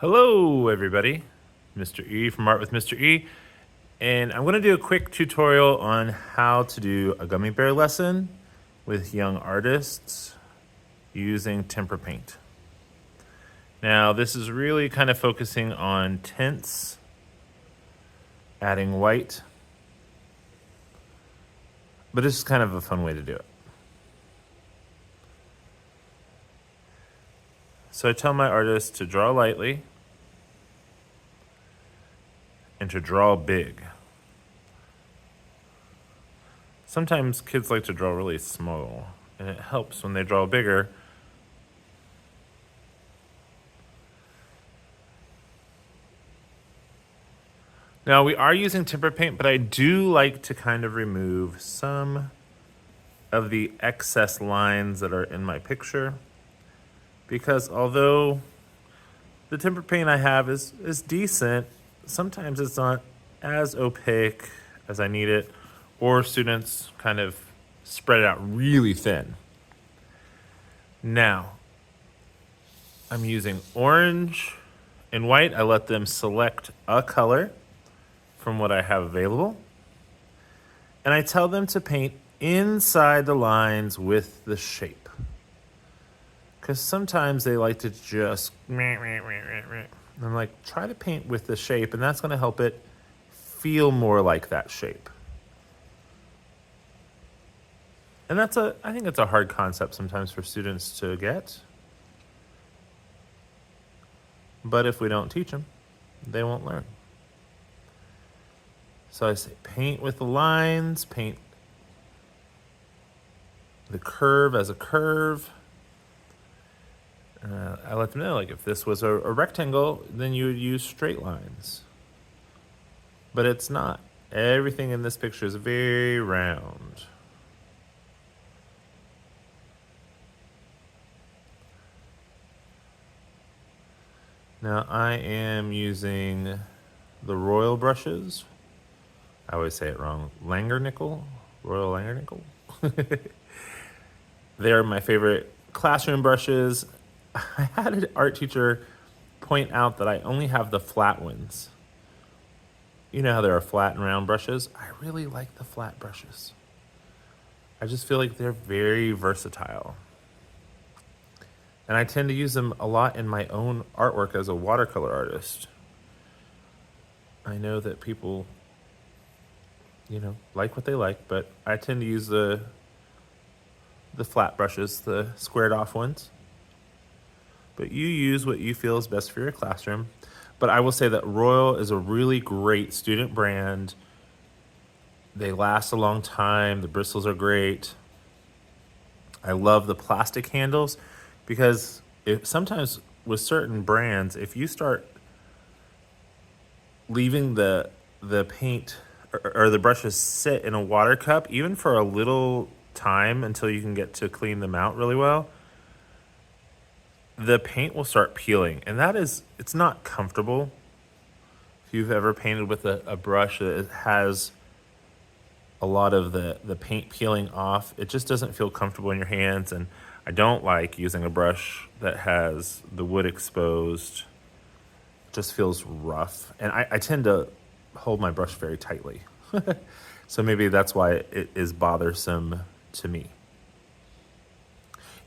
Hello everybody, Mr. E from Art with Mr. E, and I'm going to do a quick tutorial on how to do a gummy bear lesson with young artists using tempera paint. Now this is really kind of focusing on tints, adding white, but this is kind of a fun way to do it. So I tell my artists to draw lightly and to draw big. Sometimes kids like to draw really small, and it helps when they draw bigger. Now we are using tempera paint, but I do like to kind of remove some of the excess lines that are in my picture, because although the tempera paint I have is decent, sometimes it's not as opaque as I need it, or students kind of spread it out really thin. Now, I'm using orange and white. I let them select a color from what I have available, and I tell them to paint inside the lines with the shape. Because sometimes they like to just, and I'm like, try to paint with the shape, and that's going to help it feel more like that shape. And I think it's a hard concept sometimes for students to get. But if we don't teach them, they won't learn. So I say, paint with the lines, paint the curve as a curve. I let them know, like, if this was a rectangle, then you would use straight lines. But it's not. Everything in this picture is very round. Now I am using the Royal brushes. I always say it wrong. Langernickel? Royal Langernickel? They're my favorite classroom brushes. I had an art teacher point out that I only have the flat ones. You know how there are flat and round brushes? I really like the flat brushes. I just feel like they're very versatile. And I tend to use them a lot in my own artwork as a watercolor artist. I know that people, like what they like, but I tend to use the flat brushes, the squared off ones. But you use what you feel is best for your classroom. But I will say that Royal is a really great student brand. They last a long time. The bristles are great. I love the plastic handles because sometimes with certain brands, if you start leaving the paint or the brushes sit in a water cup, even for a little time until you can get to clean them out really well, the paint will start peeling, and it's not comfortable. If you've ever painted with a brush that has a lot of the paint peeling off, it just doesn't feel comfortable in your hands, and I don't like using a brush that has the wood exposed. It just feels rough, and I tend to hold my brush very tightly. So maybe that's why it is bothersome to me.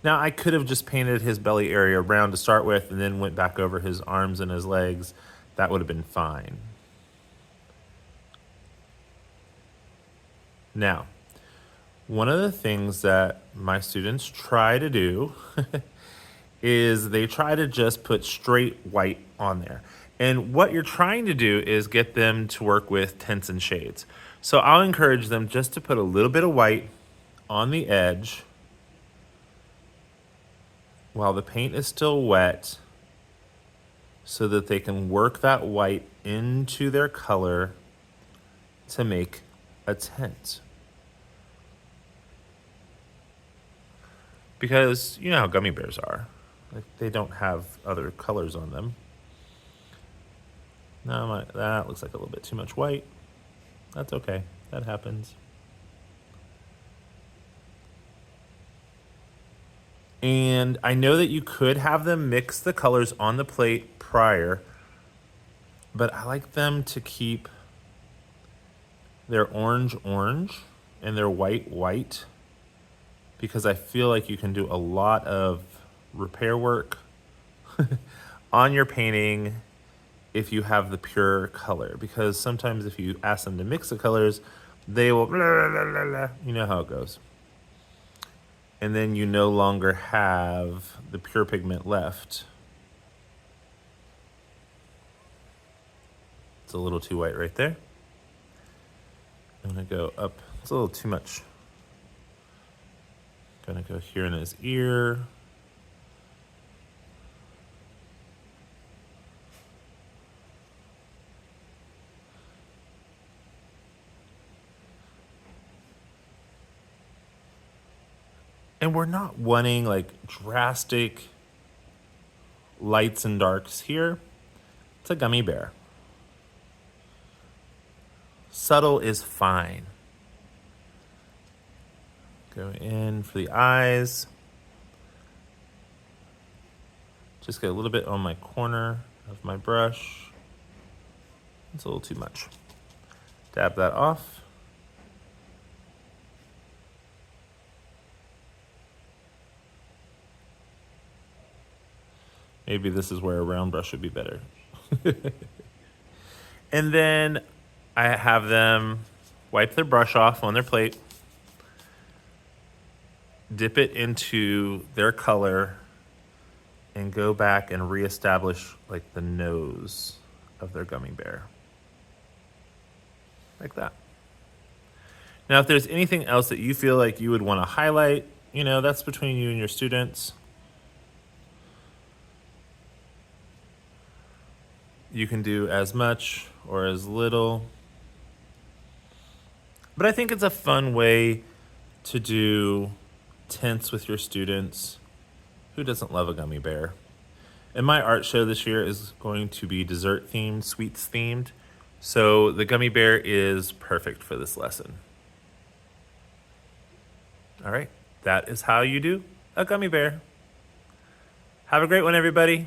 Now, I could have just painted his belly area brown to start with and then went back over his arms and his legs. That would have been fine. Now, one of the things that my students try to do is they try to just put straight white on there. And what you're trying to do is get them to work with tints and shades. So I'll encourage them just to put a little bit of white on the edge while the paint is still wet, so that they can work that white into their color to make a tint. Because you know how gummy bears are. Like, they don't have other colors on them. No, that looks like a little bit too much white. That's okay, that happens. And I know that you could have them mix the colors on the plate prior, but I like them to keep their orange orange and their white white, because I feel like you can do a lot of repair work on your painting if you have the pure color, because sometimes if you ask them to mix the colors, they will blah, blah, blah, blah. You know how it goes. And then you no longer have the pure pigment left. It's a little too white right there. I'm gonna go up, it's a little too much. Gonna go here in his ear. And we're not wanting like drastic lights and darks here. It's a gummy bear. Subtle is fine. Go in for the eyes. Just get a little bit on my corner of my brush. It's a little too much. Dab that off. Maybe this is where a round brush would be better. And then I have them wipe their brush off on their plate, dip it into their color, and go back and reestablish like the nose of their gummy bear. Like that. Now, if there's anything else that you feel like you would want to highlight, you know, that's between you and your students. You can do as much or as little. But I think it's a fun way to do tints with your students. Who doesn't love a gummy bear? And my art show this year is going to be dessert themed, sweets themed. So the gummy bear is perfect for this lesson. All right, that is how you do a gummy bear. Have a great one, everybody.